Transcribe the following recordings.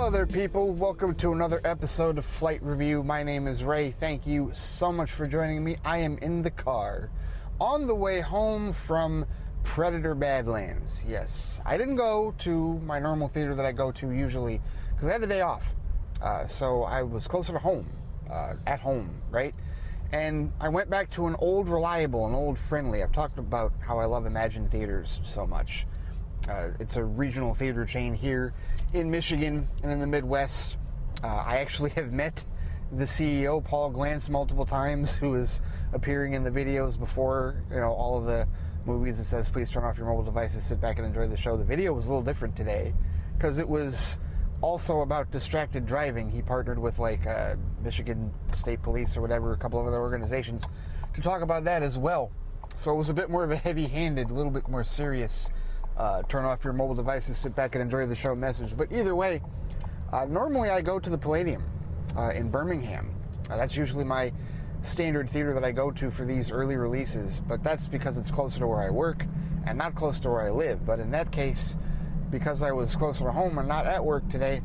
Hello there, people. Welcome to another episode of Flight Review. My name is Ray. Thank you so much for joining me. I am in the car on the way home from Predator Badlands. Yes, I didn't go to my normal theater that I go to usually because I had the day off. So I was closer to home, at home, right? And I went back to an old reliable, an old friendly. I've talked about how I love Imagine Theaters so much. It's a regional theater chain here in Michigan and in the Midwest. I actually have met the CEO, Paul Glantz, multiple times, who is appearing in the videos before, all of the movies that says, please turn off your mobile devices, sit back and enjoy the show. The video was a little different today because it was also about distracted driving. He partnered with Michigan State Police or whatever, a couple of other organizations to talk about that as well. So it was a bit more of a heavy-handed, a little bit more serious turn off your mobile devices, sit back and enjoy the show message. But either way, normally I go to the Palladium in Birmingham. That's usually my standard theater that I go to for these early releases, but that's because it's closer to where I work and not close to where I live. But in that case, because I was closer to home and not at work today,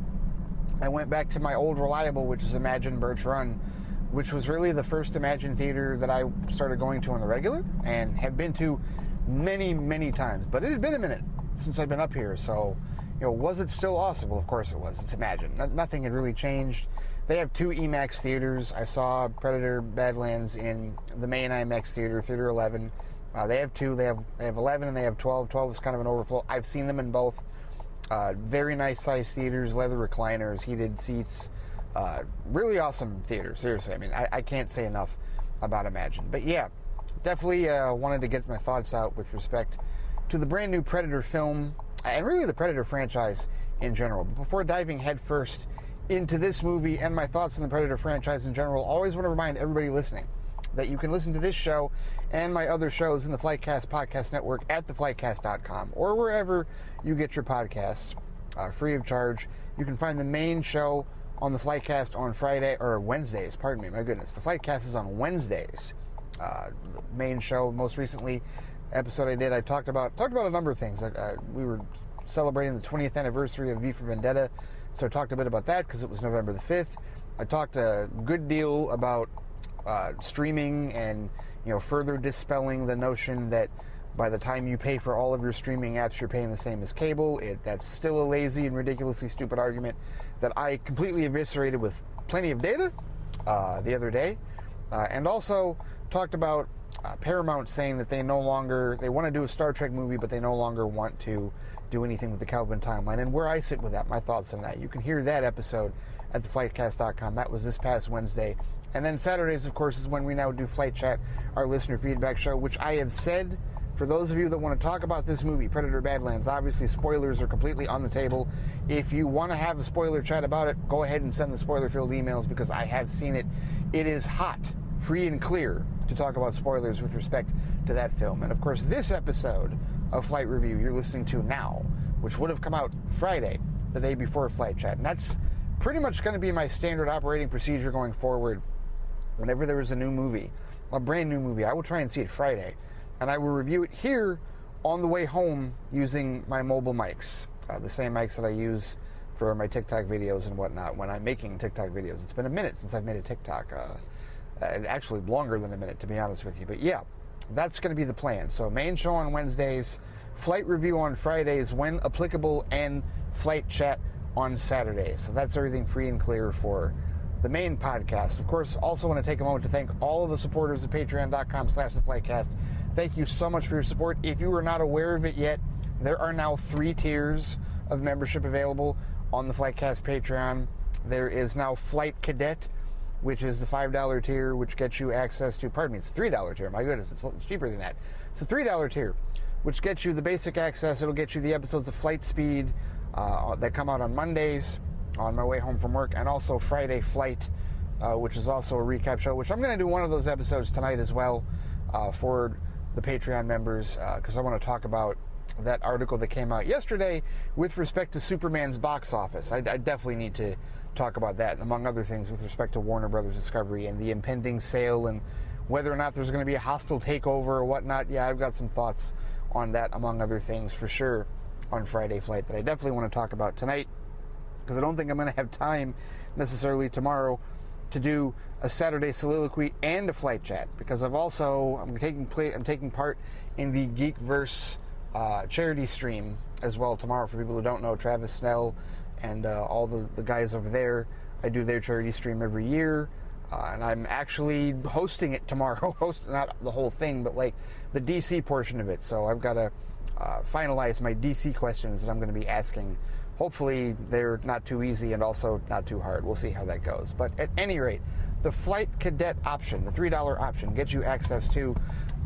I went back to my old reliable, which is Imagine Birch Run, which was really the first Imagine theater that I started going to on the regular and have been to many, many times. But it had been a minute since I've been up here, so was it still awesome? Well, of course it was. It's Imagine. Nothing had really changed. They have two IMAX theaters. I saw Predator Badlands in the main IMAX theater, Theater 11. They have two. They have 11 and they have 12. 12 is kind of an overflow. I've seen them in both. Very nice sized theaters, leather recliners, heated seats. Really awesome theater. Seriously, I mean, I can't say enough about Imagine. But yeah, definitely wanted to get my thoughts out with respect to the brand new Predator film and really the Predator franchise in general. But before diving headfirst into this movie and my thoughts on the Predator franchise in general, always want to remind everybody listening that you can listen to this show and my other shows in the FlightCast podcast network at theflightcast.com or wherever you get your podcasts, free of charge. You can find the main show on the FlightCast on Friday or Wednesdays. Pardon me, my goodness. The FlightCast is on Wednesdays. The main show, most recently episode I did, I talked about a number of things. We were celebrating the 20th anniversary of V for Vendetta, so I talked a bit about that because it was November the 5th. I talked a good deal about streaming and further dispelling the notion that by the time you pay for all of your streaming apps, you're paying the same as cable. That's still a lazy and ridiculously stupid argument that I completely eviscerated with plenty of data the other day. And also talked about Paramount saying that they want to do a Star Trek movie, but they no longer want to do anything with the Kelvin timeline, and where I sit with that, my thoughts on that. You can hear that episode at theflightcast.com. That was this past Wednesday. And then Saturdays, of course, is when we now do Flight Chat, our listener feedback show, which I have said, for those of you that want to talk about this movie, Predator Badlands, obviously spoilers are completely on the table. If you want to have a spoiler chat about it, go ahead and send the spoiler-filled emails because I have seen it. It is hot, free and clear to talk about spoilers with respect to that film. And of course, this episode of Flight Review you're listening to now, which would have come out Friday, the day before Flight Chat. And that's pretty much going to be my standard operating procedure going forward. Whenever there is a new movie, a brand new movie, I will try and see it Friday. And I will review it here on the way home using my mobile mics. The same mics that I use for my TikTok videos and whatnot when I'm making TikTok videos. It's been a minute since I've made a TikTok. Actually longer than a minute, to be honest with you. But yeah, that's going to be the plan. So main show on Wednesdays, Flight Review on Fridays when applicable, and Flight Chat on Saturdays. So that's everything free and clear for the main podcast. Of course, also want to take a moment to thank all of the supporters at patreon.com/theflightcast. Thank you so much for your support. If you are not aware of it yet, there are now 3 tiers of membership available on the FlightCast Patreon. There is now Flight Cadet, which is the $5 tier, which gets you access to, it's the $3 tier. My goodness, it's cheaper than that. It's the $3 tier, which gets you the basic access. It'll get you the episodes of Flight Speed that come out on Mondays on my way home from work, and also Friday Flight, which is also a recap show, which I'm going to do one of those episodes tonight as well for the Patreon members, because I want to talk about that article that came out yesterday with respect to Superman's box office. I definitely need to talk about that, and among other things, with respect to Warner Brothers Discovery and the impending sale and whether or not there's going to be a hostile takeover or whatnot. Yeah, I've got some thoughts on that, among other things, for sure, on Friday Flight that I definitely want to talk about tonight. because I don't think I'm going to have time necessarily tomorrow to do a Saturday soliloquy and a flight chat, because I'm taking part in the Geekverse charity stream as well tomorrow. For people who don't know, Travis Snell and all the guys over there, I do their charity stream every year, and I'm actually hosting it tomorrow. Not the whole thing, but like the DC portion of it. So I've got to finalize my DC questions that I'm going to be asking. Hopefully they're not too easy and also not too hard. We'll see how that goes. But at any rate, the Flight Cadet option, the $3 option, gets you access to,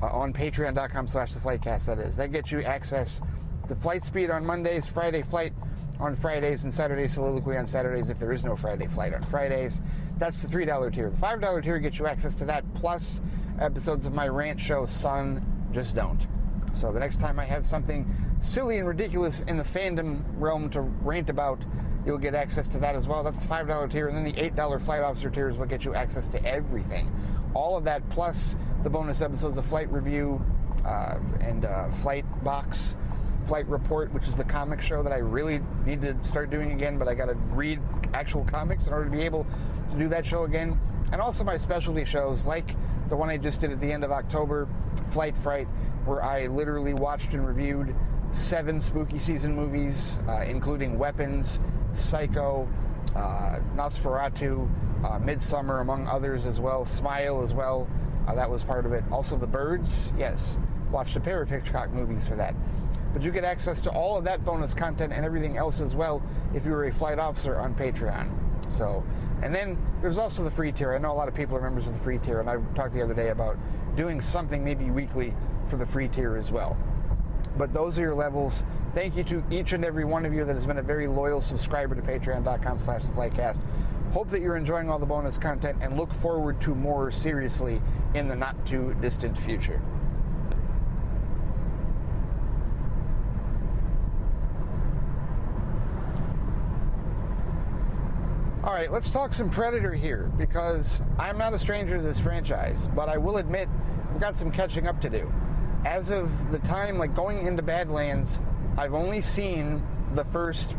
on patreon.com/theflightcast, that is. That gets you access to Flight Speed on Mondays, Friday Flight on Fridays, and Saturday Soliloquy on Saturdays if there is no Friday Flight on Fridays. That's the $3 tier. The $5 tier gets you access to that, plus episodes of my rant show, Son, Just Don't. So the next time I have something silly and ridiculous in the fandom realm to rant about, you'll get access to that as well. That's the $5 tier. And then the $8 Flight Officer tier is what gets you access to everything. All of that, plus the bonus episodes of Flight Review and Flight Box, Flight Report, which is the comic show that I really need to start doing again, but I got to read actual comics in order to be able to do that show again. And also my specialty shows, like the one I just did at the end of October, Flight Fright, where I literally watched and reviewed 7 spooky season movies, including Weapons, Psycho, Nosferatu, Midsummer, among others as well, Smile as well, that was part of it. Also The Birds, yes, watched a pair of Hitchcock movies for that. But you get access to all of that bonus content and everything else as well if you're a flight officer on Patreon. So, and then there's also the free tier. I know a lot of people are members of the free tier, and I talked the other day about doing something maybe weekly for the free tier as well. But those are your levels. Thank you to each and every one of you that has been a very loyal subscriber to patreon.com/theflightcast. Hope that you're enjoying all the bonus content and look forward to more seriously in the not too distant future. All right, let's talk some Predator here, because I'm not a stranger to this franchise, but I will admit I've got some catching up to do. As of the time, like going into Badlands, I've only seen the first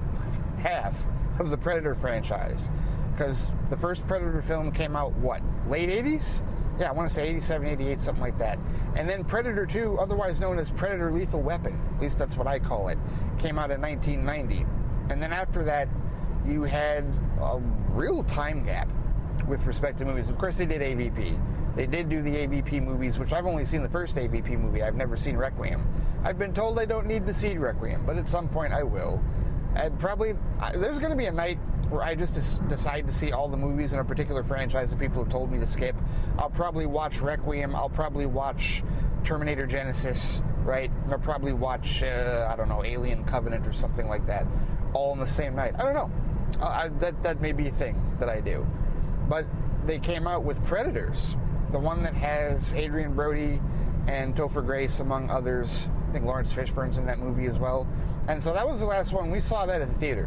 half of the Predator franchise, because the first Predator film came out, what, late 80s? Yeah, I want to say 87, 88, something like that. And then Predator 2, otherwise known as Predator Lethal Weapon, at least that's what I call it, came out in 1990. And then after that, you had a real time gap with respect to movies. Of course, they did AVP. They did do the AVP movies, which I've only seen the first AVP movie. I've never seen Requiem. I've been told I don't need to see Requiem, but at some point I will. And probably, there's going to be a night where I just decide to see all the movies in a particular franchise that people have told me to skip. I'll probably watch Requiem. I'll probably watch Terminator Genesis, right? I'll probably watch, I don't know, Alien Covenant or something like that, all in the same night. I don't know. That may be a thing that I do. But they came out with Predators, the one that has Adrian Brody and Topher Grace, among others. I think Lawrence Fishburne's in that movie as well. And so that was the last one. We saw that at the theater.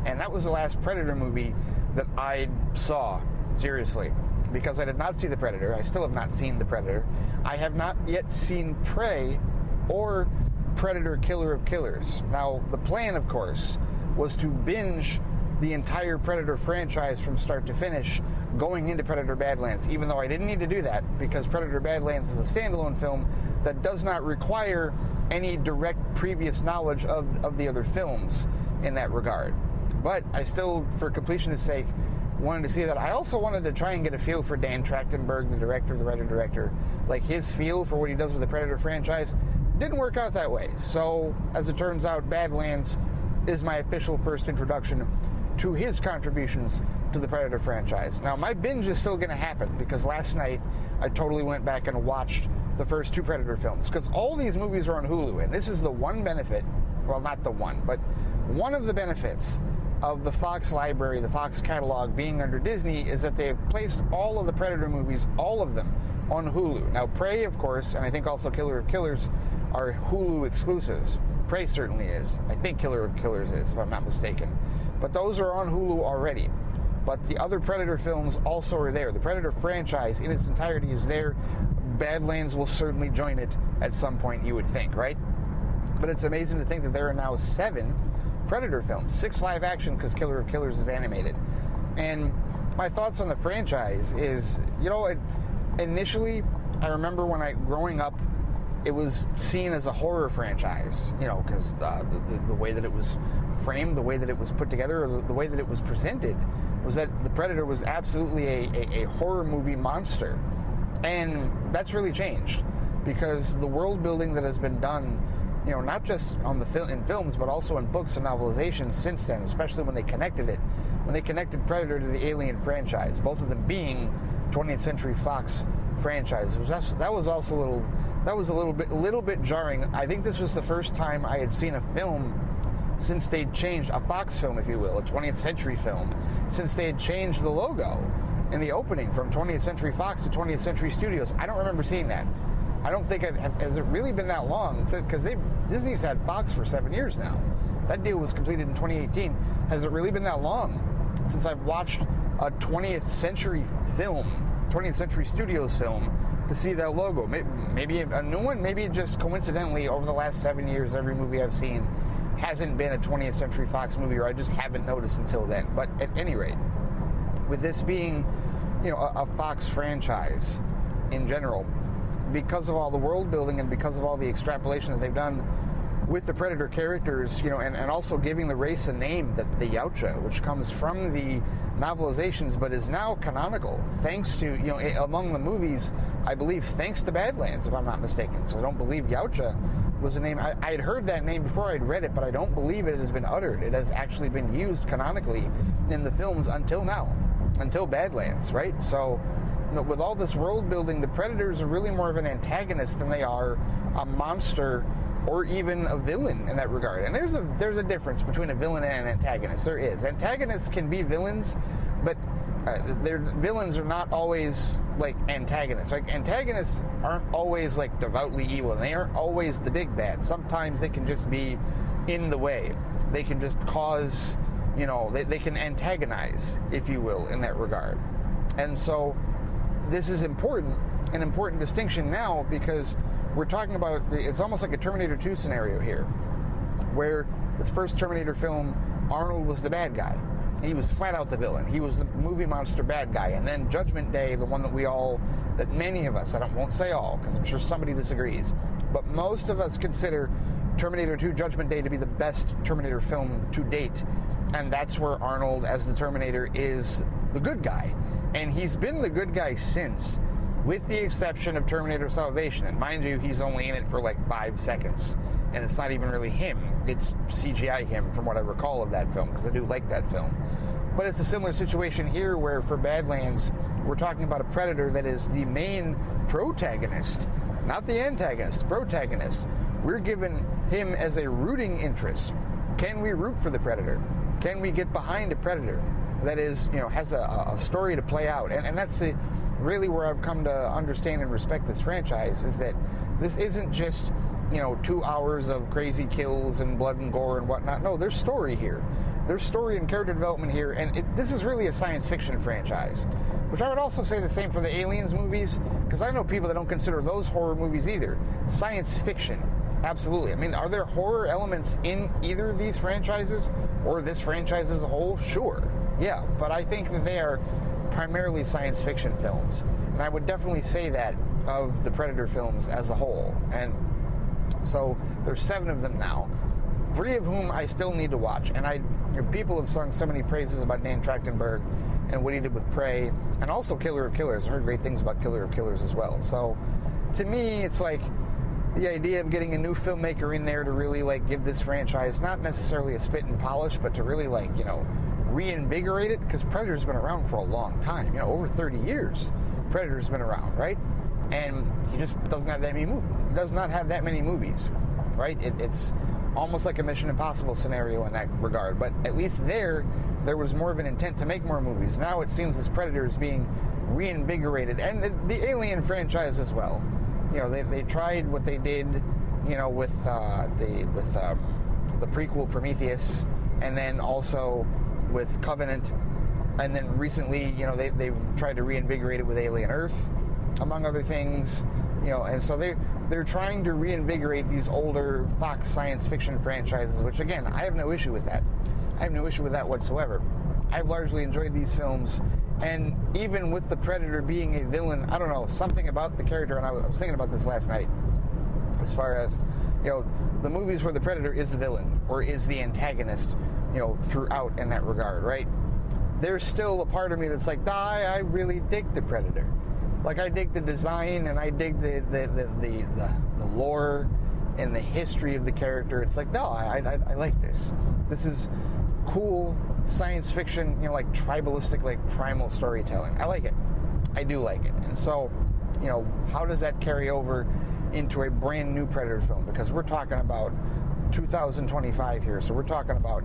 And that was the last Predator movie that I saw, seriously. Because I did not see The Predator. I still have not seen The Predator. I have not yet seen Prey or Predator Killer of Killers. Now, the plan, of course, was to binge the entire Predator franchise from start to finish going into Predator Badlands, even though I didn't need to do that because Predator Badlands is a standalone film that does not require any direct previous knowledge of the other films in that regard. But I still, for completion's sake, wanted to see that. I also wanted to try and get a feel for Dan Trachtenberg, the writer-director, like his feel for what he does with the Predator franchise. Didn't work out that way. So, as it turns out, Badlands is my official first introduction to his contributions to the Predator franchise. Now, my binge is still going to happen because last night I totally went back and watched the first 2 Predator films, because all these movies are on Hulu, and this is the one benefit, well, not the one, but one of the benefits of the Fox library, the Fox catalog being under Disney, is that they've placed all of the Predator movies, all of them, on Hulu. Now, Prey, of course, and I think also Killer of Killers are Hulu exclusives. Prey certainly is. I think Killer of Killers is, if I'm not mistaken. But those are on Hulu already. But the other Predator films also are there. The Predator franchise in its entirety is there. Badlands will certainly join it at some point, you would think, right? But it's amazing to think that there are now 7 Predator films, 6 live action because Killer of Killers is animated. And my thoughts on the franchise is, initially, I remember growing up, it was seen as a horror franchise, because the way that it was framed, the way that it was put together, or the way that it was presented, was that the Predator was absolutely a horror movie monster. And that's really changed, because the world building that has been done, not just in films, but also in books and novelizations since then, especially when they connected Predator to the Alien franchise, both of them being 20th Century Fox franchises. That was a little bit jarring. I think this was the first time I had seen a film since they'd changed, a Fox film, if you will, a 20th Century film, since they had changed the logo in the opening from 20th Century Fox to 20th Century Studios. I don't remember seeing that. I don't think has it really been that long, because Disney's had Fox for 7 years now. That deal was completed in 2018. Has it really been that long since I've watched a 20th Century film, 20th Century Studios film, to see that logo? Maybe a new one, maybe just coincidentally over the last 7 years, every movie I've seen hasn't been a 20th Century Fox movie, or I just haven't noticed until then. But at any rate, with this being, a Fox franchise in general, because of all the world building and because of all the extrapolation that they've done with the Predator characters, and also giving the race a name, the Yautja, which comes from the novelizations but is now canonical, thanks to, among the movies, I believe thanks to Badlands, if I'm not mistaken, because I don't believe Yautja was a name. I had heard that name before I'd read it, but I don't believe it has been uttered. It has actually been used canonically in the films until now, until Badlands, right? So, with all this world building, the Predators are really more of an antagonist than they are a monster or even a villain in that regard. And there's a difference between a villain and an antagonist. There is. Antagonists can be villains, but their villains are not always like antagonists. Like, antagonists aren't always like devoutly evil, and they aren't always the big bad. Sometimes they can just be in the way. They can just cause, they can antagonize, if you will, in that regard. And so this is an important distinction now, because we're talking about, it's almost like a Terminator 2 scenario here, where the first Terminator film, Arnold was the bad guy. He was flat out the villain. He was the movie monster bad guy. And then Judgment Day, the one that many of us, won't say all, because I'm sure somebody disagrees, but most of us consider Terminator 2 Judgment Day to be the best Terminator film to date. And that's where Arnold, as the Terminator, is the good guy. And he's been the good guy since, with the exception of Terminator Salvation. And mind you, he's only in it for like 5 seconds. And it's not even really him. It's CGI him, from what I recall of that film, because I do like that film. But it's a similar situation here, where for Badlands, we're talking about a Predator that is the main protagonist, not the antagonist, protagonist. We're given him as a rooting interest. Can we root for the Predator? Can we get behind a Predator that is, has a story to play out? And that's really where I've come to understand and respect this franchise, is that this isn't just, 2 hours of crazy kills and blood and gore and whatnot. No, there's story here. There's story and character development here, and this is really a science fiction franchise, which I would also say the same for the Aliens movies, because I know people that don't consider those horror movies either. Science fiction, absolutely. I mean, are there horror elements in either of these franchises, or this franchise as a whole? Sure, yeah, but I think that they are primarily science fiction films, and I would definitely say that of the Predator films as a whole. And so there's 7 of them now, 3 of whom I still need to watch. And people have sung so many praises about Dan Trachtenberg and what he did with Prey, and also Killer of Killers. I heard great things about Killer of Killers as well. So to me, it's like the idea of getting a new filmmaker in there to really like give this franchise not necessarily a spit and polish, but to really like, reinvigorate it, because Predator's been around for a long time, over 30 years. Predator's been around, right? And he just doesn't have that many movies. Does not have that many movies, right? It's almost like a Mission Impossible scenario in that regard. But at least there was more of an intent to make more movies. Now it seems this Predator is being reinvigorated, and the Alien franchise as well. They tried what they did, with the prequel Prometheus, and then also with Covenant, and then recently, they've tried to reinvigorate it with Alien Earth, among other things. And so they're trying to reinvigorate these older Fox science fiction franchises, which again, I have no issue with that. I have no issue with that whatsoever. I've largely enjoyed these films, and even with the Predator being a villain, I don't know, something about the character, and I was thinking about this last night, as far as, the movies where the Predator is the villain, or is the antagonist, throughout in that regard, right? There's still a part of me that's like, I really dig the Predator. Like, I dig the design, and I dig the lore and the history of the character. It's like, no, I like this. This is cool science fiction, like tribalistic, like primal storytelling. I like it. I do like it. And so, how does that carry over into a brand new Predator film? Because we're talking about 2025 here. So we're talking about,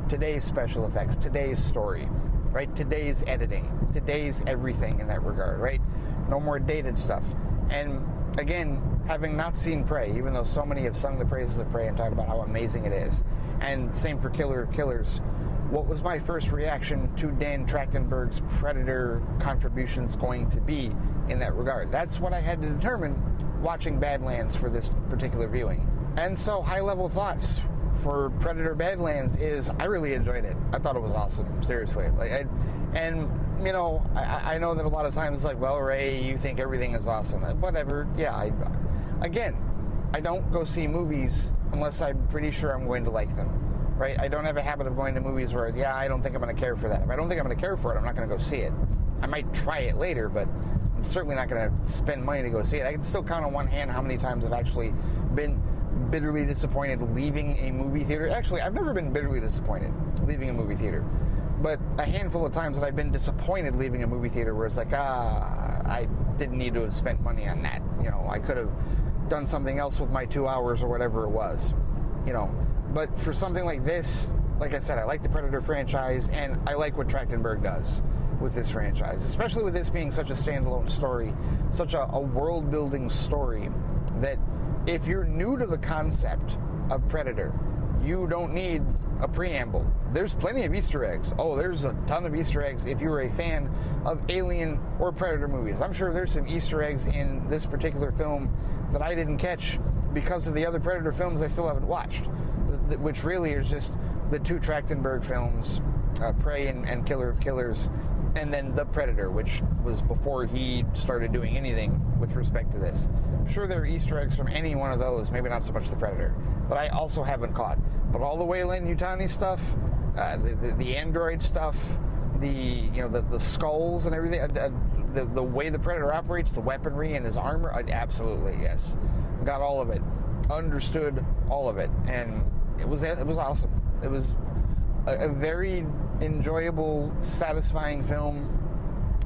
today's special effects, today's story, right? Today's editing, today's everything in that regard, right? No more dated stuff. And again, having not seen Prey, even though so many have sung the praises of Prey and talked about how amazing it is, and same for Killer of Killers, what was my first reaction to Dan Trachtenberg's Predator contributions going to be in that regard? That's what I had to determine watching Badlands for this particular viewing. And so, high-level thoughts for Predator Badlands is I really enjoyed it. I thought it was awesome, seriously. I know that a lot of times it's like, well, Ray, you think everything is awesome. Whatever, yeah. I don't go see movies unless I'm pretty sure I'm going to like them, right? I don't have a habit of going to movies where, I don't think I'm going to care for that. If I don't think I'm going to care for it, I'm not going to go see it. I might try it later, but I'm certainly not going to spend money to go see it. I can still count on one hand how many times I've actually been bitterly disappointed leaving a movie theater. Actually, I've never been bitterly disappointed leaving a movie theater, but a handful of times that I've been disappointed leaving a movie theater where it's like, I didn't need to have spent money on that. I could have done something else with my 2 hours or whatever it was, But for something like this, like I said, I like the Predator franchise, and I like what Trachtenberg does with this franchise, especially with this being such a standalone story, such a world-building story, that if you're new to the concept of Predator, you don't need a preamble. There's plenty of Easter eggs. Oh, there's a ton of Easter eggs if you're a fan of Alien or Predator movies. I'm sure there's some Easter eggs in this particular film that I didn't catch because of the other Predator films I still haven't watched, which really is just the two Trachtenberg films, Prey and Killer of Killers, and then The Predator, which was before he started doing anything with respect to this. I'm sure there are Easter eggs from any one of those, maybe not so much The Predator, but I also haven't caught. But all the Weyland-Yutani stuff, the android stuff, the skulls and everything, the way the Predator operates, the weaponry and his armor, absolutely, yes. Got all of it. Understood all of it. And it was awesome. It was a very enjoyable, satisfying film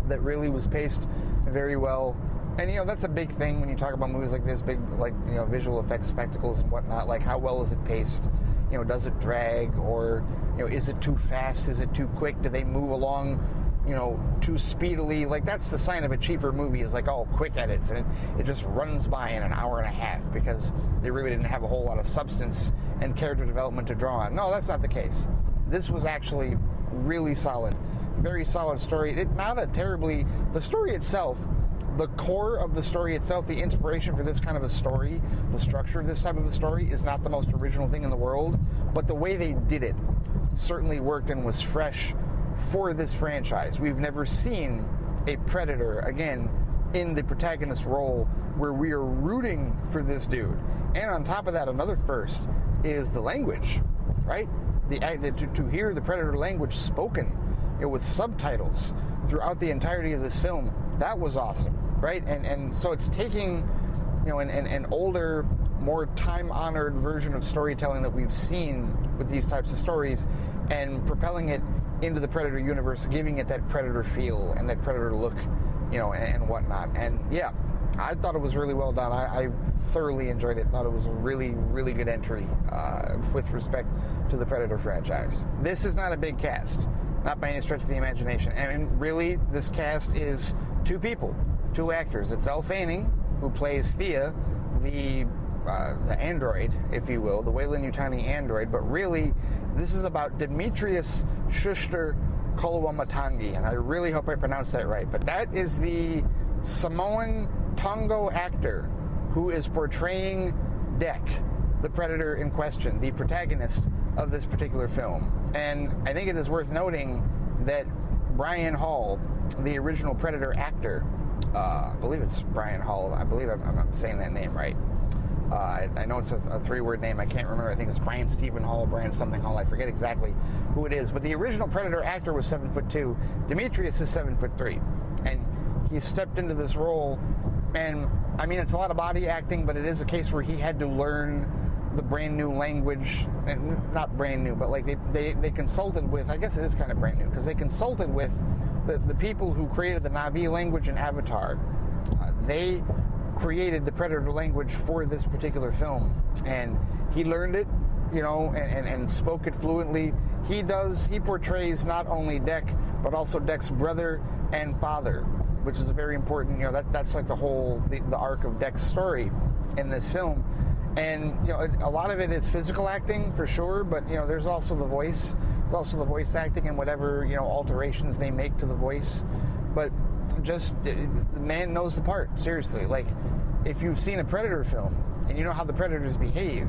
that really was paced very well. And that's a big thing when you talk about movies like this, big visual effects spectacles and whatnot. Like, how well is it paced? Does it drag, or is it too fast? Is it too quick? Do they move along too speedily? Like, that's the sign of a cheaper movie, is like, quick edits, and it just runs by in an hour and a half because they really didn't have a whole lot of substance and character development to draw on. No, that's not the case. This was actually really solid, very solid story. The story itself, the core of the story itself, the inspiration for this kind of a story, the structure of this type of a story is not the most original thing in the world, but the way they did it certainly worked and was fresh for this franchise. We've never seen a Predator, again, in the protagonist role where we are rooting for this dude. And on top of that, another first is the language, right? To hear the Predator language spoken with subtitles throughout the entirety of this film, that was awesome, right? And so it's taking an older, more time-honored version of storytelling that we've seen with these types of stories and propelling it into the Predator universe, giving it that Predator feel and that Predator look, and whatnot. And yeah, I thought it was really well done. I thoroughly enjoyed it. Thought it was a really, really good entry with respect to the Predator franchise. This is not a big cast, not by any stretch of the imagination. And really, this cast is two people, two actors. It's Elle Fanning, who plays Thea, the android, if you will, the Weyland-Yutani android. But really, this is about Demetrius Schuster Koloamatangi, and I really hope I pronounced that right. But that is the Samoan Tongo actor who is portraying Dek, the Predator in question, the protagonist of this particular film. And I think it is worth noting that Brian Hall, the original Predator actor, I believe it's Brian Hall. I believe I'm not saying that name right. I know it's a three-word name. I can't remember. I think it's Brian Stephen Hall, Brian something Hall. I forget exactly who it is. But the original Predator actor was 7'2". Demetrius is 7'3", and he stepped into this role. And I mean, it's a lot of body acting, but it is a case where he had to learn the brand new language, and not brand new, but like they consulted with. I guess it is kind of brand new because they consulted with the people who created the Na'vi language in Avatar. They created the Predator language for this particular film, and he learned it, you know, and spoke it fluently. He portrays not only Dek, but also Dek's brother and father, which is a very important, you know, that's like the arc of Dek's story in this film. And, you know, a lot of it is physical acting for sure, but, you know, there's also the voice acting and whatever, you know, alterations they make to the voice. But just, the man knows the part, seriously. Like, if you've seen a Predator film and you know how the Predators behave,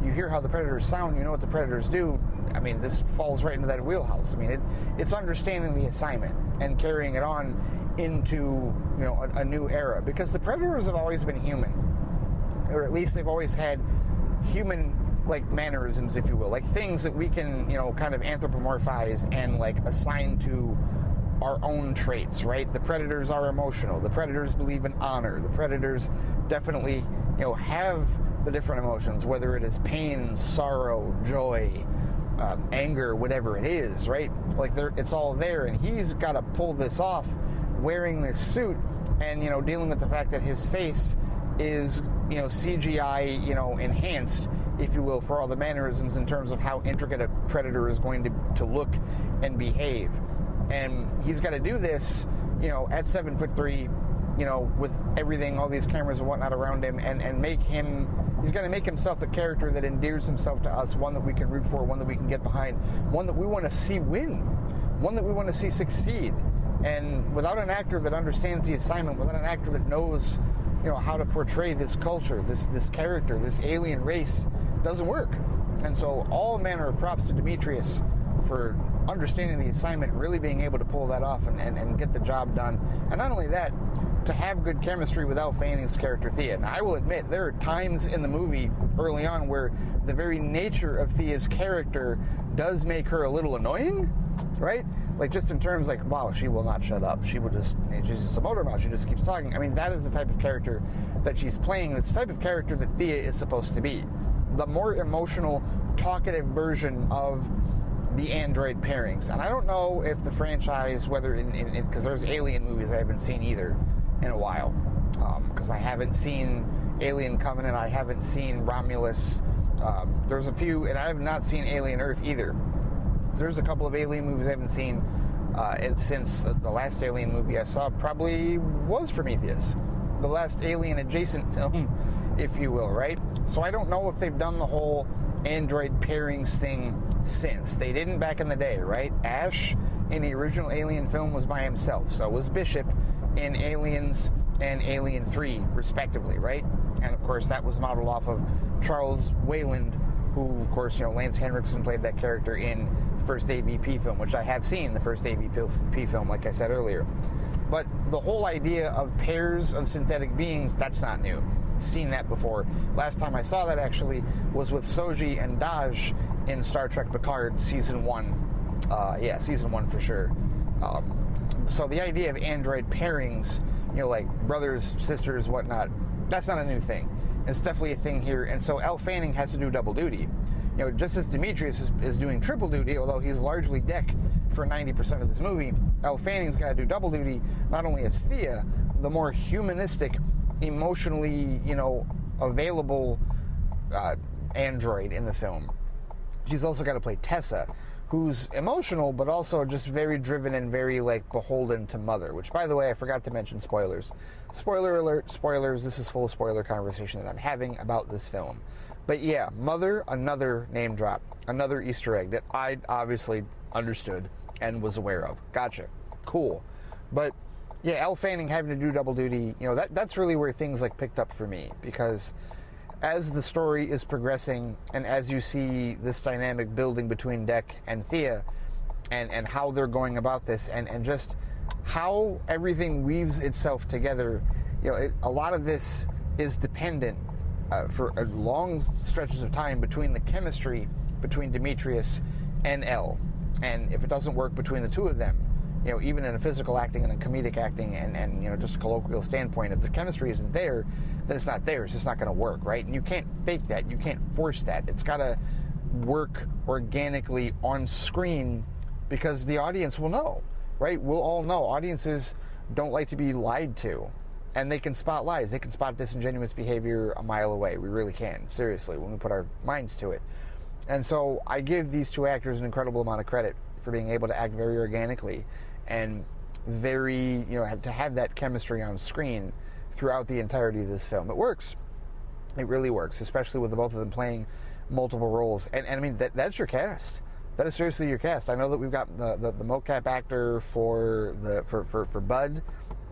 you hear how the Predators sound, you know what the Predators do, I mean, this falls right into that wheelhouse. I mean, it's understanding the assignment and carrying it on into, you know, a new era. Because the Predators have always been human, or at least they've always had human, like, mannerisms, if you will, like things that we can, you know, kind of anthropomorphize and, like, assign to our own traits, right? The Predators are emotional. The Predators believe in honor. The Predators definitely, you know, have the different emotions, whether it is pain, sorrow, joy, anger, whatever it is, right? Like, it's all there, and he's got to pull this off wearing this suit and, you know, dealing with the fact that his face is, you know, CGI, you know, enhanced, if you will, for all the mannerisms in terms of how intricate a Predator is going to look and behave. And he's got to do this, you know, at 7'3", you know, with everything, all these cameras and whatnot around him, and he's got to make himself a character that endears himself to us, one that we can root for, one that we can get behind, one that we want to see win, one that we want to see succeed. And without an actor that understands the assignment, without an actor that knows, you know, how to portray this culture, this character, this alien race, doesn't work. And so all manner of props to Demetrius for understanding the assignment, really being able to pull that off and get the job done. And not only that, to have good chemistry with Elle Fanning's character Thea. Now, I will admit, there are times in the movie early on where the very nature of Thea's character does make her a little annoying, right? Like, just in terms like, wow, she will not shut up. She's just a motor mouth. She just keeps talking. I mean, that is the type of character that she's playing. It's the type of character that Thea is supposed to be. The more emotional, talkative version of the android pairings. And I don't know if the franchise, whether because there's Alien movies I haven't seen either in a while, because I haven't seen Alien Covenant, I haven't seen Romulus, there's a few, and I have not seen Alien Earth either. There's a couple of Alien movies I haven't seen since the last Alien movie I saw probably was Prometheus, the last Alien adjacent film, if you will, right? So I don't know if they've done the whole android pairings thing since. They didn't back in the day, right? Ash in the original Alien film was by himself. So was Bishop in Aliens and Alien 3, respectively, right? And of course, that was modeled off of Charles Wayland, who, of course, you know, Lance Henriksen played that character in the first AVP film, which I have seen, the first AVP film, like I said earlier. But the whole idea of pairs of synthetic beings, that's not new. Seen that before. Last time I saw that, actually, was with Soji and Daj in Star Trek Picard Season 1. Season 1 for sure. So the idea of android pairings, you know, like brothers, sisters, whatnot, that's not a new thing. It's definitely a thing here. And so Elle Fanning has to do double duty. You know, just as Demetrius is doing triple duty, although he's largely Dek for 90% of this movie, Elle Fanning's got to do double duty, not only as Thea, the more humanistic, emotionally, you know, available android in the film. She's also got to play Tessa, who's emotional, but also just very driven and very, like, beholden to Mother, which, by the way, I forgot to mention spoilers. Spoiler alert, spoilers, this is full spoiler conversation that I'm having about this film. But yeah, Mother, another name drop, another Easter egg that I obviously understood and was aware of. Gotcha. Cool. But Yeah, Elle Fanning having to do double duty, that's really where things like picked up for me, because as the story is progressing and as you see this dynamic building between Deck and Thea and how they're going about this and just how everything weaves itself together, a lot of this is dependent for long stretches of time between the chemistry between Demetrius and Elle. And if it doesn't work between the two of them, even in a physical acting and a comedic acting and just a colloquial standpoint, if the chemistry isn't there, then it's not there. It's just not going to work, right? And you can't fake that. You can't force that. It's got to work organically on screen because the audience will know, right? We'll all know. Audiences don't like to be lied to. And they can spot lies. They can spot disingenuous behavior a mile away. We really can, seriously, when we put our minds to it. And so I give these two actors an incredible amount of credit for being able to act very organically and very, to have that chemistry on screen throughout the entirety of this film. It works. It really works, especially with the both of them playing multiple roles. And I mean, that's your cast. That is seriously your cast. I know that we've got the mocap actor for Bud,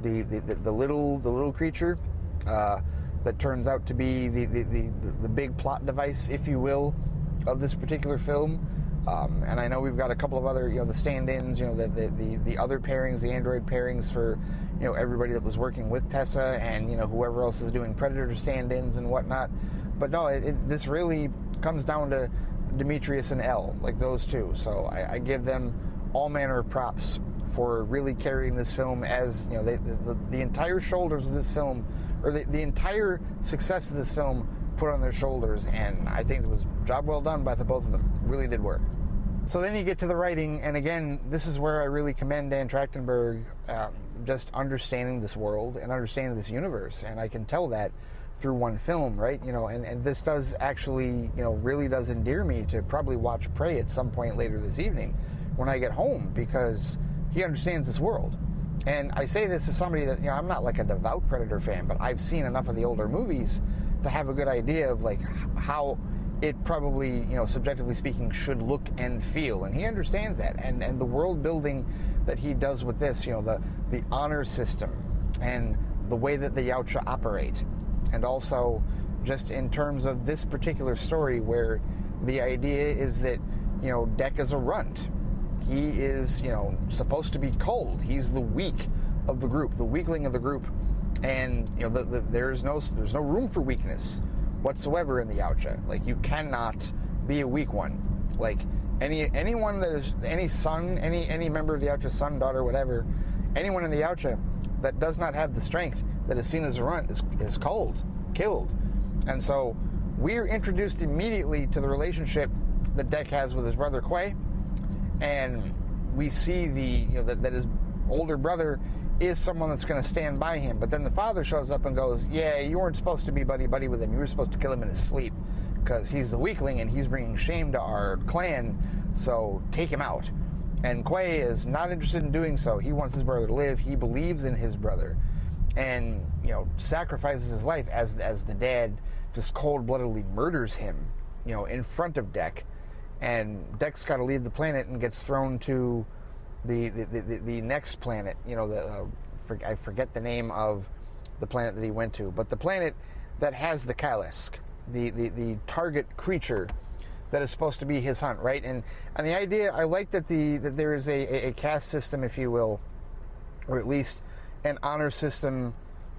the little creature that turns out to be the big plot device, if you will, of this particular film. And I know we've got a couple of other, the stand-ins, the other pairings, the android pairings for, everybody that was working with Tessa and, whoever else is doing Predator stand-ins and whatnot. But no, this really comes down to Demetrius and Elle, like those two. So I give them all manner of props for really carrying this film as, the entire shoulders of this film, or the entire success of this film put on their shoulders, and I think it was a job well done by the both of them. It really did work. So then you get to the writing, and again, this is where I really commend Dan Trachtenberg, just understanding this world and understanding this universe, and I can tell that through one film, right? And this does actually, really does endear me to probably watch Prey at some point later this evening when I get home, because he understands this world. And I say this as somebody that, I'm not like a devout Predator fan, but I've seen enough of the older movies to have a good idea of like how it probably, subjectively speaking, should look and feel. And he understands that. And the world building that he does with this, the honor system and the way that the Yautja operate. And also just in terms of this particular story where the idea is that, Deck is a runt. He is, supposed to be cold. He's the weak of the group, the weakling of the group. And there's no room for weakness whatsoever in the Yautja. Like, you cannot be a weak one. Like, anyone that is any son, any member of the Yautja, son, daughter, whatever, anyone in the Yautja that does not have the strength that is seen as a runt is cold, killed. And so we're introduced immediately to the relationship that Deck has with his brother Quay, and we see that his older brother is someone that's going to stand by him. But then the father shows up and goes, yeah, you weren't supposed to be buddy-buddy with him. You were supposed to kill him in his sleep because he's the weakling and he's bringing shame to our clan, so take him out. And Quay is not interested in doing so. He wants his brother to live. He believes in his brother and, sacrifices his life as the dad just cold-bloodedly murders him, in front of Deck. And Deck's got to leave the planet and gets thrown to the next planet, I forget the name of the planet that he went to, but the planet that has the Kalisk, the target creature that is supposed to be his hunt, right? And the idea, I like that that there is a caste system, if you will, or at least an honor system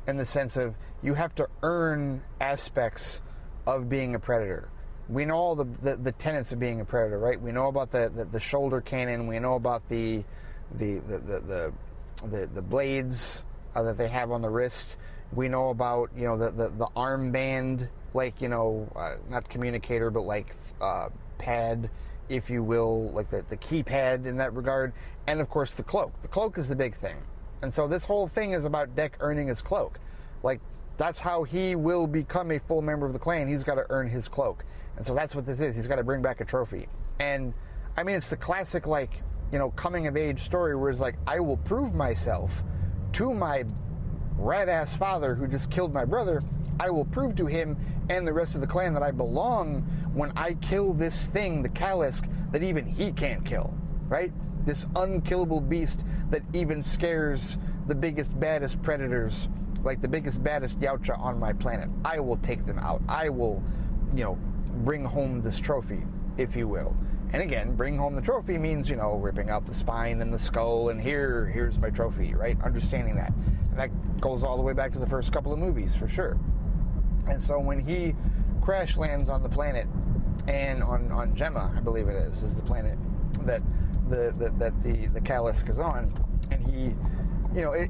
in the sense of you have to earn aspects of being a predator. We know all the tenets of being a predator, right? We know about the shoulder cannon. We know about the blades that they have on the wrist. We know about the armband, like not communicator, but like pad, if you will, like the keypad in that regard. And of course the cloak. The cloak is the big thing. And so this whole thing is about Deck earning his cloak. Like, that's how he will become a full member of the clan. He's got to earn his cloak. And so that's what this is. He's got to bring back a trophy. And I mean, it's the classic, like, coming of age story where it's like, I will prove myself to my rat-ass father who just killed my brother. I will prove to him and the rest of the clan that I belong when I kill this thing, the Kalisk, that even he can't kill, right? this unkillable beast that even scares the biggest, baddest predators, like the biggest, baddest Yautja on my planet. I will take them out. I will, bring home this trophy, if you will. And again, bring home the trophy means, ripping out the spine and the skull, and here's my trophy, right? Understanding that. And that goes all the way back to the first couple of movies, for sure. And so when he crash lands on the planet, and on Gemma, I believe it is the planet that the Kalisk is on, and he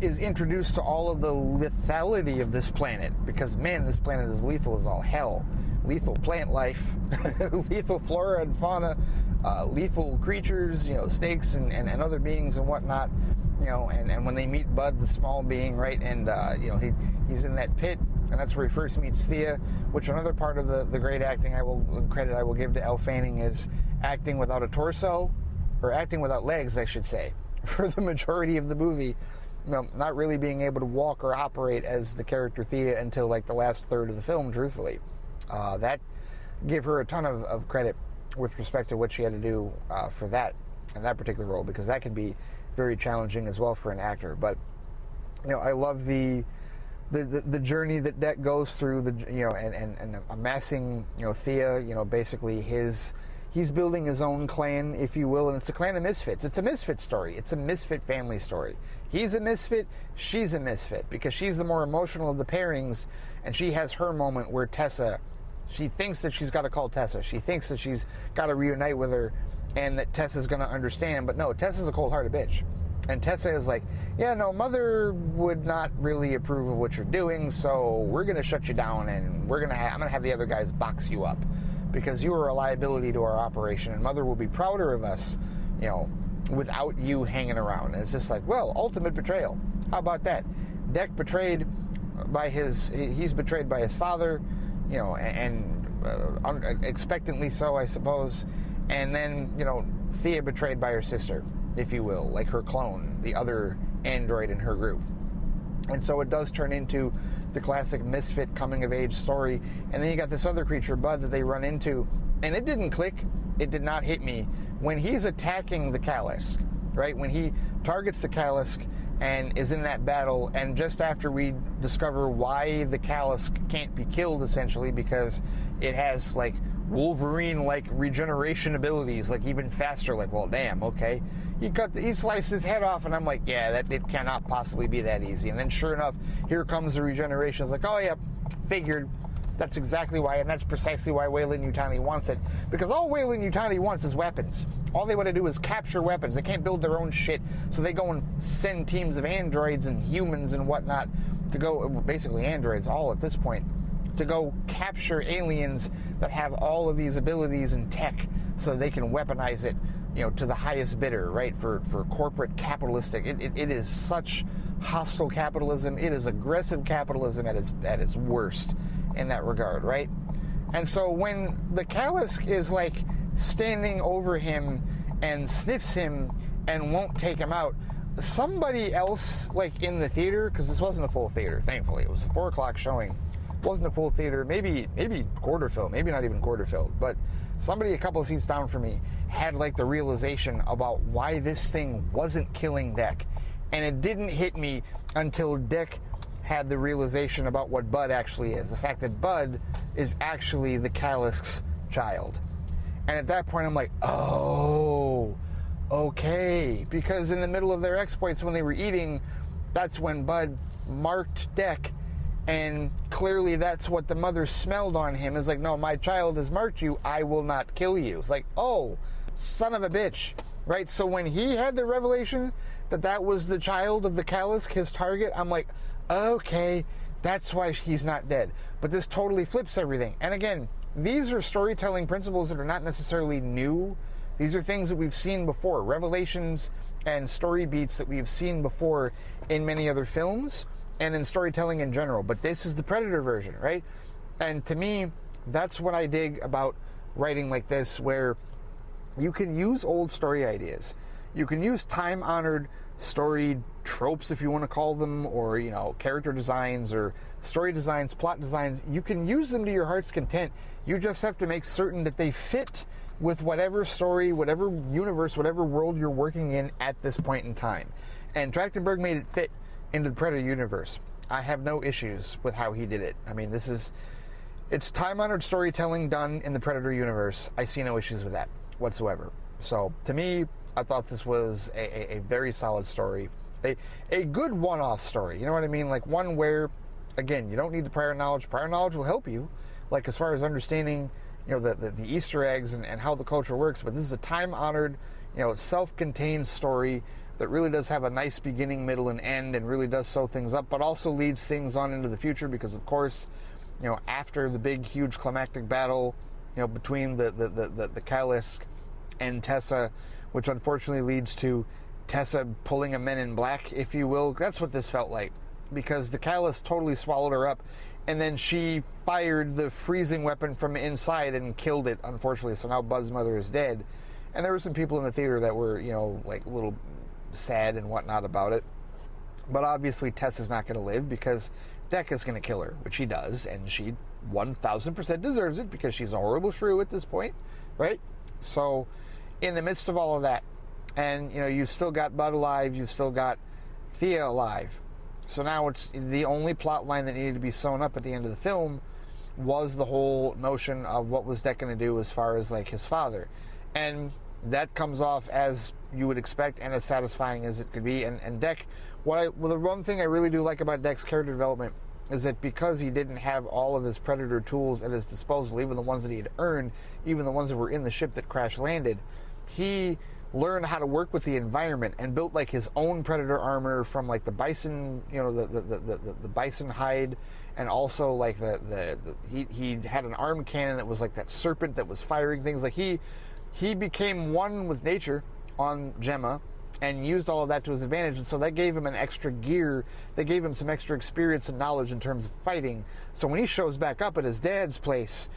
is introduced to all of the lethality of this planet, because man, this planet is lethal as all hell. Lethal plant life, lethal flora and fauna, lethal creatures, snakes and other beings and whatnot, and when they meet Bud, the small being, right, and he's in that pit, and that's where he first meets Thea, which another part of the great acting I will give to Elle Fanning is acting without a torso, or acting without legs, I should say, for the majority of the movie. Not really being able to walk or operate as the character Thea until like the last third of the film, truthfully. That gave her a ton of credit with respect to what she had to do for that particular role, because that can be very challenging as well for an actor. But I love the journey that Deck goes through, and amassing Thea, basically he's building his own clan, if you will, and it's a clan of misfits. It's a misfit story. It's a misfit family story. He's a misfit, she's a misfit, because she's the more emotional of the pairings, and she has her moment where Tessa, she thinks that she's got to call Tessa. She thinks that she's got to reunite with her, and that Tessa's going to understand. But no, Tessa's a cold-hearted bitch. And Tessa is like, yeah, no, Mother would not really approve of what you're doing, so we're going to shut you down, and I'm going to have the other guys box you up, because you are a liability to our operation, and Mother will be prouder of us, without you hanging around. And it's just like, well, ultimate betrayal. How about that? Deck betrayed by he's betrayed by his father, and expectantly so, I suppose. And then, Thea betrayed by her sister, if you will, like her clone, the other android in her group. And so it does turn into the classic misfit coming-of-age story. And then you got this other creature, Bud, that they run into. And it didn't click. It did not hit me. When he's attacking the Kalisk, right? When he targets the Kalisk and is in that battle, and just after we discover why the Kalisk can't be killed, essentially, because it has, like, Wolverine-like regeneration abilities, like, even faster. Like, well, damn, okay. He sliced his head off, and I'm like, yeah, it cannot possibly be that easy. And then sure enough, here comes the regeneration. It's like, oh yeah, figured. That's exactly why, and that's precisely why Weyland-Yutani wants it. Because all Weyland-Yutani wants is weapons. All they want to do is capture weapons. They can't build their own shit, so they go and send teams of androids and humans and whatnot to go, basically androids all at this point, to go capture aliens that have all of these abilities and tech, so they can weaponize it, to the highest bidder, right? For corporate capitalistic. It is such hostile capitalism. It is aggressive capitalism at its worst in that regard, right? And so when the Kalisk is like standing over him and sniffs him and won't take him out, somebody else, like in the theater, because this wasn't a full theater, thankfully, it was a 4 o'clock showing, it wasn't a full theater, maybe quarter filled, maybe not even quarter filled, but somebody a couple of seats down from me had like the realization about why this thing wasn't killing Deck. And it didn't hit me until Deck had the realization about what Bud actually is. The fact that Bud is actually the Kalisk's child. And at that point I'm like, oh, okay. Because in the middle of their exploits when they were eating, that's when Bud marked Deck. And clearly that's what the mother smelled on him. Is like, no, my child has marked you. I will not kill you. It's like, oh, son of a bitch. Right? So when he had the revelation that was the child of the Kalisk, his target, I'm like, okay, that's why he's not dead. But this totally flips everything. And again, these are storytelling principles that are not necessarily new. These are things that we've seen before. Revelations and story beats that we've seen before in many other films and in storytelling in general. But this is the Predator version, right? And to me, that's what I dig about writing like this, where you can use old story ideas. You can use time-honored story tropes, if you want to call them, or, character designs or story designs, plot designs. You can use them to your heart's content. You just have to make certain that they fit with whatever story, whatever universe, whatever world you're working in at this point in time. And Trachtenberg made it fit into the Predator universe. I have no issues with how he did it. I mean, it's time-honored storytelling done in the Predator universe. I see no issues with that whatsoever. So, to me, I thought this was a very solid story. A good one-off story. You know what I mean? Like one where, again, you don't need the prior knowledge. Prior knowledge will help you, like as far as understanding, the Easter eggs and how the culture works. But this is a time-honored, self-contained story that really does have a nice beginning, middle, and end, and really does sew things up, but also leads things on into the future because, of course, after the big, huge climactic battle, between the Kalisk and Tessa, which unfortunately leads to Tessa pulling a Men in Black, if you will. That's what this felt like, because the Kalisk totally swallowed her up, and then she fired the freezing weapon from inside and killed it, unfortunately. So now Bud's mother is dead. And there were some people in the theater that were, like a little sad and whatnot about it. But obviously Tessa's not going to live because Deck is going to kill her, which he does, and she 1000% deserves it because she's a horrible shrew at this point, right? So in the midst of all of that, and you've still got Bud alive, you've still got Thea alive. So now it's the only plot line that needed to be sewn up at the end of the film was the whole notion of what was Deck going to do as far as like his father. And that comes off as you would expect and as satisfying as it could be. And Deck, the one thing I really do like about Deck's character development is that because he didn't have all of his Predator tools at his disposal, even the ones that he had earned, even the ones that were in the ship that crash landed, he learned how to work with the environment and built like his own Predator armor from like the bison, the bison hide, and also like he had an arm cannon that was like that serpent that was firing things. Like he became one with nature on Gemma and used all of that to his advantage, and so that gave him an extra gear, that gave him some extra experience and knowledge in terms of fighting. So when he shows back up at his dad's place,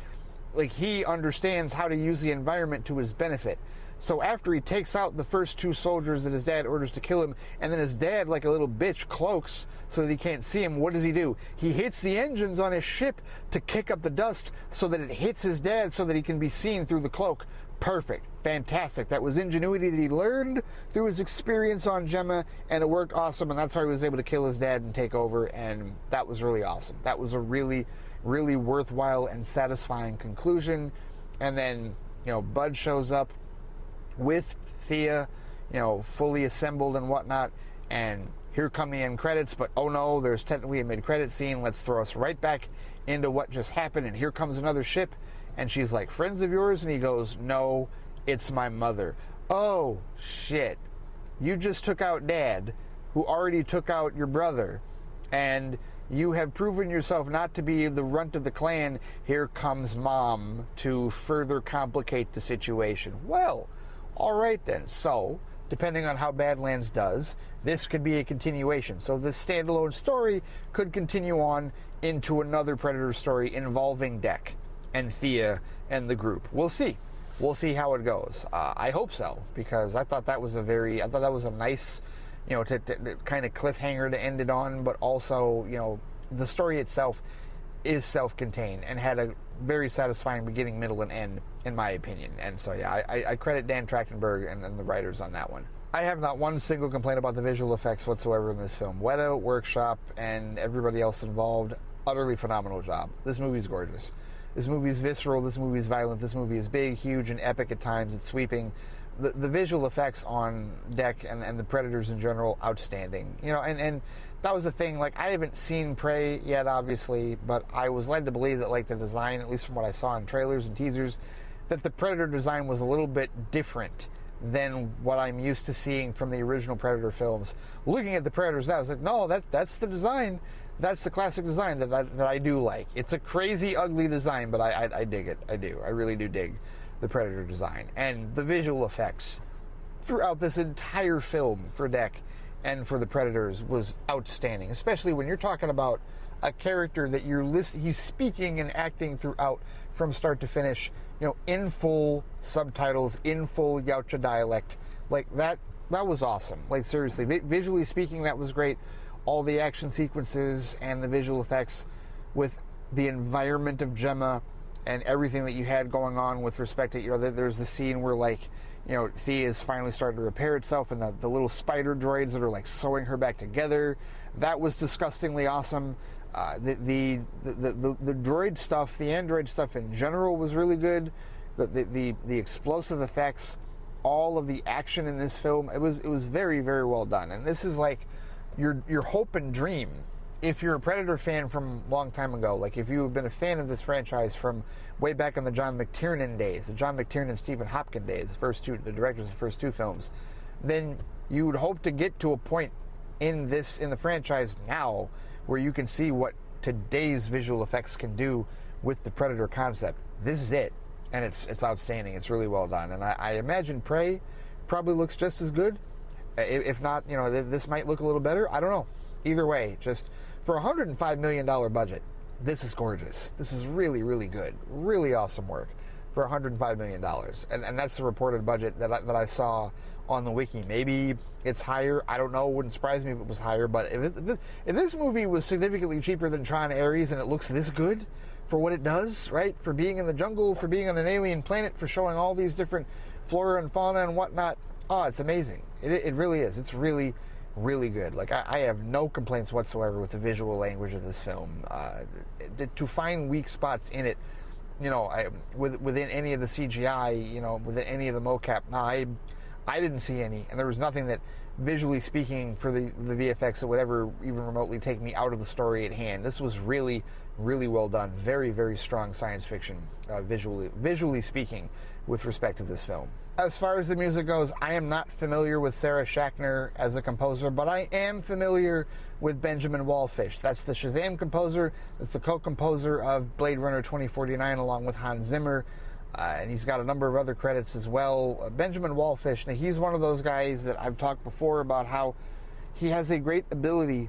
like he understands how to use the environment to his benefit. So after he takes out the first two soldiers that his dad orders to kill him, and then his dad, like a little bitch, cloaks so that he can't see him, what does he do? He hits the engines on his ship to kick up the dust so that it hits his dad so that he can be seen through the cloak. Perfect. Fantastic. That was ingenuity that he learned through his experience on Gemma, and it worked awesome, and that's how he was able to kill his dad and take over, and that was really awesome. That was a really, really worthwhile and satisfying conclusion. And then, Bud shows up with Thea, fully assembled and whatnot, and here come the end credits, but oh no, there's technically a mid-credit scene. Let's throw us right back into what just happened, and here comes another ship, and she's like, friends of yours? And he goes, no, it's my mother. Oh, shit. You just took out Dad, who already took out your brother, and you have proven yourself not to be the runt of the clan. Here comes Mom to further complicate the situation. Well, all right then. So, depending on how Badlands does, this could be a continuation. So this standalone story could continue on into another Predator story involving Deck and Thea and the group. We'll see. We'll see how it goes. I hope so, because I thought that was a nice, to kind of cliffhanger to end it on, but also, the story itself is self-contained and had a very satisfying beginning, middle, and end, in my opinion. And so, yeah, I credit Dan Trachtenberg and the writers on that one. I have not one single complaint about the visual effects whatsoever in this film. Weta, Workshop, and everybody else involved, utterly phenomenal job. This movie's gorgeous. This movie's visceral, this movie's violent, this movie is big, huge, and epic at times. It's sweeping. The visual effects on Deck and the Predators in general, outstanding. And that was the thing. Like, I haven't seen Prey yet, obviously, but I was led to believe that, like, the design, at least from what I saw in trailers and teasers, that the Predator design was a little bit different than what I'm used to seeing from the original Predator films. Looking at the Predators now, I was like, no, that's the design. That's the classic design that I do like. It's a crazy, ugly design, but I dig it. I do. I really do dig the Predator design. And the visual effects throughout this entire film for Deck and for the Predators was outstanding, especially when you're talking about a character that he's speaking and acting throughout from start to finish, in full subtitles, in full Yautja dialect. Like, that was awesome. Like, seriously, visually speaking, that was great. All the action sequences and the visual effects with the environment of Gemma and everything that you had going on with respect to, there's the scene where, like, Thea is finally starting to repair itself, and the little spider droids that are, like, sewing her back together. That was disgustingly awesome. The droid stuff, the android stuff in general was really good. The explosive effects, all of the action in this film, it was very, very well done. And this is like your hope and dream. If you're a Predator fan from a long time ago, like if you have been a fan of this franchise from way back in the John McTiernan days, the John McTiernan, Stephen Hopkins days, the directors of the first two films, then you would hope to get to a point in the franchise now where you can see what today's visual effects can do with the Predator concept. This is it, and it's outstanding. It's really well done, and I imagine Prey probably looks just as good. If not, this might look a little better. I don't know. Either way, just for a $105 million budget, this is gorgeous. This is really, really good. Really awesome work for $105 million. And that's the reported budget that I saw on the wiki. Maybe it's higher. I don't know. It wouldn't surprise me if it was higher. But if this movie was significantly cheaper than Tron Ares and it looks this good for what it does, right? For being in the jungle, for being on an alien planet, for showing all these different flora and fauna and whatnot. Oh, it's amazing. It really is. It's really, really good. Like, I have no complaints whatsoever with the visual language of this film. To find weak spots in it, within any of the CGI, within any of the mocap, I didn't see any. And there was nothing that, visually speaking, for the VFX that would ever even remotely take me out of the story at hand. This was really, really well done. Very, very strong science fiction, visually speaking, with respect to this film. As far as the music goes, I am not familiar with Sarah Schachner as a composer, but I am familiar with Benjamin Wallfisch. That's the Shazam composer. That's the co-composer of Blade Runner 2049 along with Hans Zimmer. And he's got a number of other credits as well. Benjamin Wallfisch, now he's one of those guys that I've talked before about how he has a great ability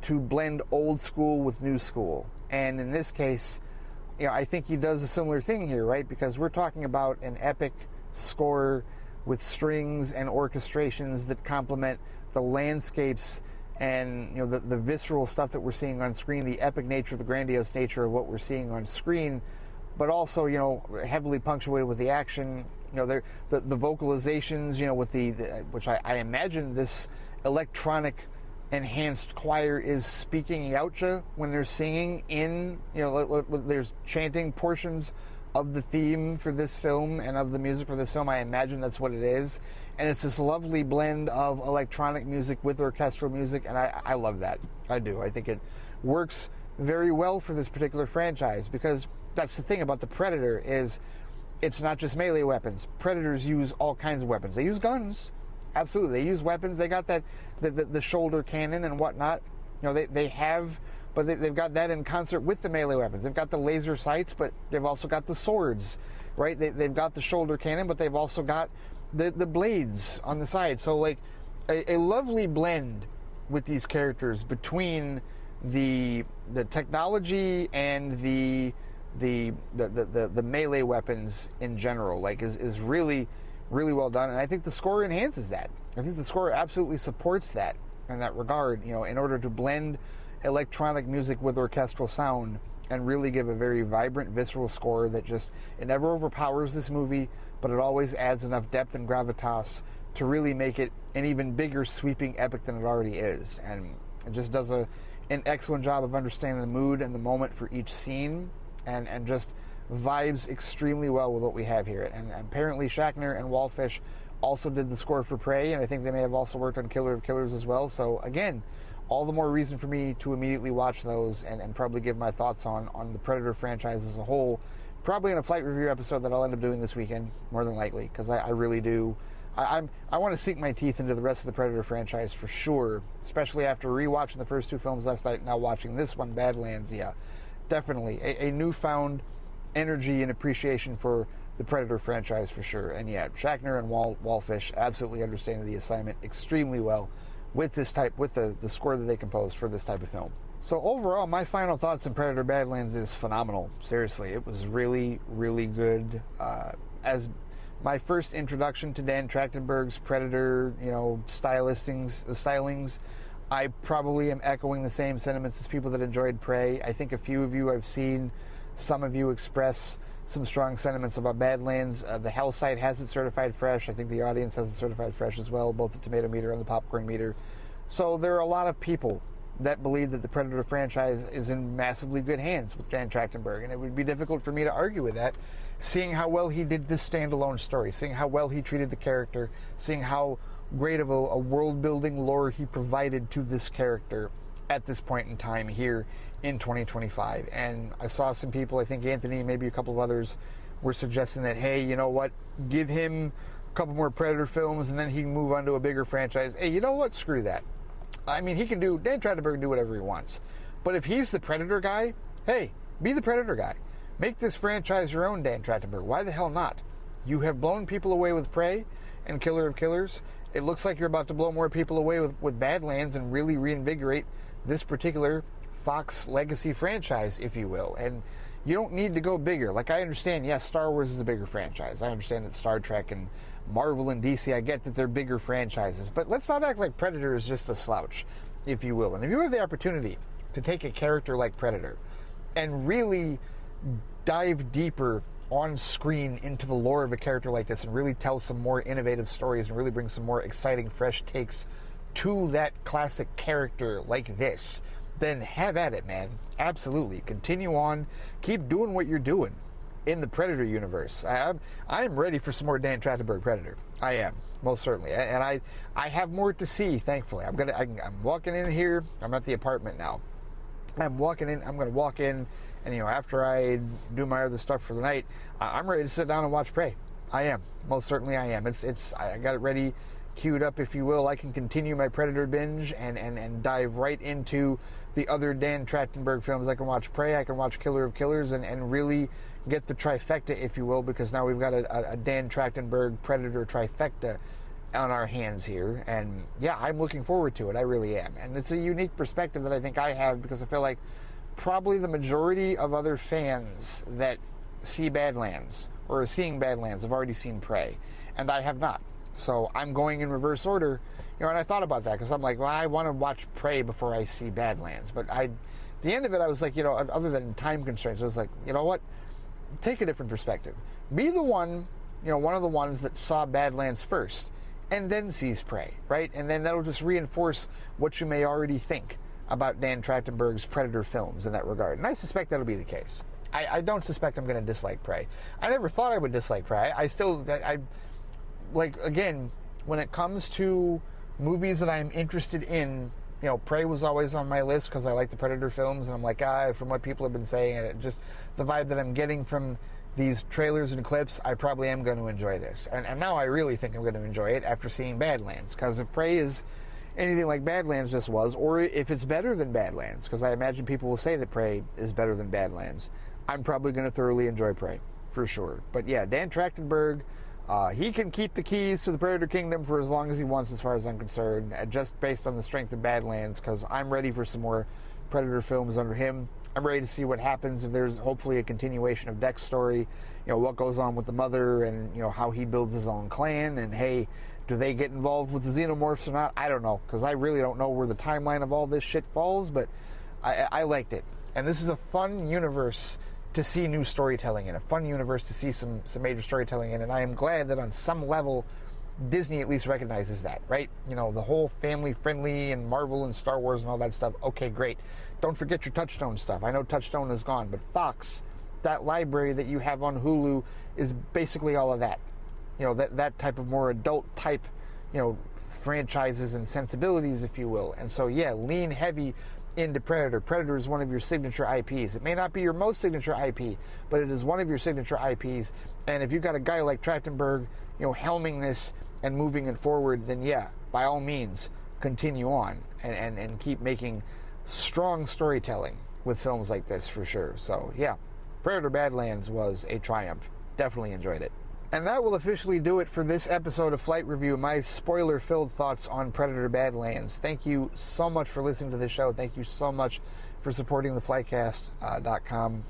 to blend old school with new school. And in this case, I think he does a similar thing here, right? Because we're talking about an epic score with strings and orchestrations that complement the landscapes and the visceral stuff that we're seeing on screen, the epic nature, the grandiose nature of what we're seeing on screen, but also heavily punctuated with the action. The vocalizations, with which I imagine this electronic enhanced choir is speaking Yautja when they're singing in, there's chanting portions of the theme for this film and of the music for this film. I imagine that's what it is. And it's this lovely blend of electronic music with orchestral music, and I love that. I do. I think it works very well for this particular franchise, because that's the thing about the Predator is it's not just melee weapons. Predators use all kinds of weapons. They use guns. Absolutely. They use weapons. They got that the shoulder cannon and whatnot. They have, but they've got that in concert with the melee weapons. They've got the laser sights, but they've also got the swords, right? They've got the shoulder cannon, but they've also got the blades on the side. So, like, a lovely blend with these characters between the technology and the melee weapons in general, like, is really, really well done. And I think the score enhances that. I think the score absolutely supports that in that regard, in order to blend electronic music with orchestral sound and really give a very vibrant, visceral score that it never overpowers this movie, but it always adds enough depth and gravitas to really make it an even bigger, sweeping epic than it already is. And it just does an excellent job of understanding the mood and the moment for each scene, and just vibes extremely well with what we have here. And apparently Schachner and Wallfisch also did the score for Prey, and I think they may have also worked on Killer of Killers as well. So again, all the more reason for me to immediately watch those and probably give my thoughts on the Predator franchise as a whole, probably in a Flight review episode that I'll end up doing this weekend, more than likely, because I really do. I want to sink my teeth into the rest of the Predator franchise for sure, especially after rewatching the first two films last night, now watching this one, Badlands. Yeah, definitely a newfound energy and appreciation for the Predator franchise for sure. And yeah, Schachner and Wallfisch absolutely understanding the assignment extremely well with the score that they composed for this type of film. So overall, my final thoughts on Predator Badlands is phenomenal. Seriously, it was really, really good. As my first introduction to Dan Trachtenberg's Predator, stylings, I probably am echoing the same sentiments as people that enjoyed Prey. I think a few of you I've seen, some of you express some strong sentiments about Badlands. The Hell site has it certified fresh. I think the audience has it certified fresh as well, both the tomato meter and the popcorn meter. So there are a lot of people that believe that the Predator franchise is in massively good hands with Dan Trachtenberg, and it would be difficult for me to argue with that, seeing how well he did this standalone story, seeing how well he treated the character, seeing how great of a world-building lore he provided to this character at this point in time here in 2025. And I saw some people, I think Anthony, maybe a couple of others, were suggesting that, hey, you know what, give him a couple more Predator films and then he can move on to a bigger franchise. Hey, you know what, screw that. I mean, Dan Trachtenberg can do whatever he wants. But if he's the Predator guy, hey, be the Predator guy. Make this franchise your own, Dan Trachtenberg. Why the hell not? You have blown people away with Prey and Killer of Killers. It looks like you're about to blow more people away with Badlands and really reinvigorate this particular Fox legacy franchise, if you will. And you don't need to go bigger. Like, I understand, yes, Star Wars is a bigger franchise. I understand that Star Trek and Marvel and DC, I get that they're bigger franchises. But let's not act like Predator is just a slouch, if you will. And if you have the opportunity to take a character like Predator and really dive deeper on screen into the lore of a character like this and really tell some more innovative stories and really bring some more exciting, fresh takes to that classic character like this, then have at it, man. Absolutely. Continue on. Keep doing what you're doing in the Predator universe. I'm ready for some more Dan Trachtenberg Predator. I am, most certainly. And I have more to see, thankfully. I'm walking in here. I'm at the apartment now. I'm going to walk in, and, you know, after I do my other stuff for the night, I'm ready to sit down and watch Prey. I am. Most certainly I am. I got it ready, queued up, if you will. I can continue my Predator binge and dive right into the other Dan Trachtenberg films. I can watch Prey, I can watch Killer of Killers, and really get the trifecta, if you will, because now we've got a Dan Trachtenberg Predator trifecta on our hands here. And yeah, I'm looking forward to it. I really am. And it's a unique perspective that I think I have, because I feel like probably the majority of other fans that see Badlands or are seeing Badlands have already seen Prey, and I have not. So I'm going in reverse order, you know, and I thought about that because I'm like, well, I want to watch Prey before I see Badlands. But at the end of it, I was like, you know, other than time constraints, I was like, you know what? Take a different perspective. Be the one, you know, one of the ones that saw Badlands first and then sees Prey, right? And then that'll just reinforce what you may already think about Dan Trachtenberg's Predator films in that regard. And I suspect that'll be the case. I don't suspect I'm going to dislike Prey. I never thought I would dislike Prey. Like, again, when it comes to movies that I'm interested in, you know, Prey was always on my list because I like the Predator films, and I'm like, from what people have been saying, and it just the vibe that I'm getting from these trailers and clips, I probably am going to enjoy this. And now I really think I'm going to enjoy it after seeing Badlands, because if Prey is anything like Badlands just was, or if it's better than Badlands, because I imagine people will say that Prey is better than Badlands, I'm probably going to thoroughly enjoy Prey, for sure. But yeah, Dan Trachtenberg, he can keep the keys to the Predator Kingdom for as long as he wants, as far as I'm concerned, just based on the strength of Badlands, because I'm ready for some more Predator films under him. I'm ready to see what happens if there's hopefully a continuation of Deck's story, you know, what goes on with the mother, and, you know, how he builds his own clan, and hey, do they get involved with the xenomorphs or not? I don't know, because I really don't know where the timeline of all this shit falls, but I liked it. And this is a fun universe to see new storytelling in, a fun universe to see some major storytelling in, and I am glad that on some level Disney at least recognizes that, right? You know, the whole family-friendly and Marvel and Star Wars and all that stuff, okay, great. Don't forget your Touchstone stuff. I know Touchstone is gone, but Fox, that library that you have on Hulu is basically all of that. You know, that type of more adult type, you know, franchises and sensibilities, if you will. And so, yeah, lean heavy into Predator. Predator is one of your signature IPs. It may not be your most signature IP, but it is one of your signature IPs. And if you've got a guy like Trachtenberg, you know, helming this and moving it forward, then yeah, by all means, continue on and keep making strong storytelling with films like this, for sure. So yeah, Predator Badlands was a triumph. Definitely enjoyed it. And that will officially do it for this episode of Flight Review, my spoiler-filled thoughts on Predator Badlands. Thank you so much for listening to this show. Thank you so much for supporting the FlightCast.com.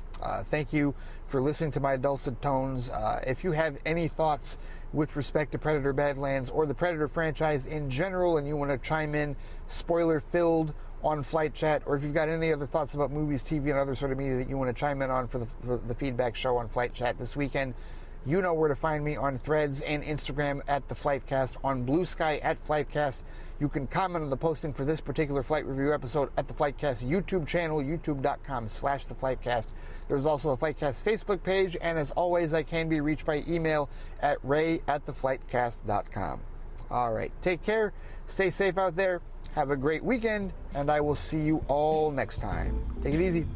Thank you for listening to my dulcet tones. If you have any thoughts with respect to Predator Badlands or the Predator franchise in general, and you want to chime in spoiler-filled on Flight Chat, or if you've got any other thoughts about movies, TV, and other sort of media that you want to chime in on for the feedback show on Flight Chat this weekend, you know where to find me on Threads and Instagram at the FlightCast, on Blue Sky at FlightCast. You can comment on the posting for this particular flight review episode at the FlightCast YouTube channel, youtube.com/theflightcast. There's also a FlightCast Facebook page, and as always, I can be reached by email at ray@theflightcast.com. All right, take care, stay safe out there, have a great weekend, and I will see you all next time. Take it easy.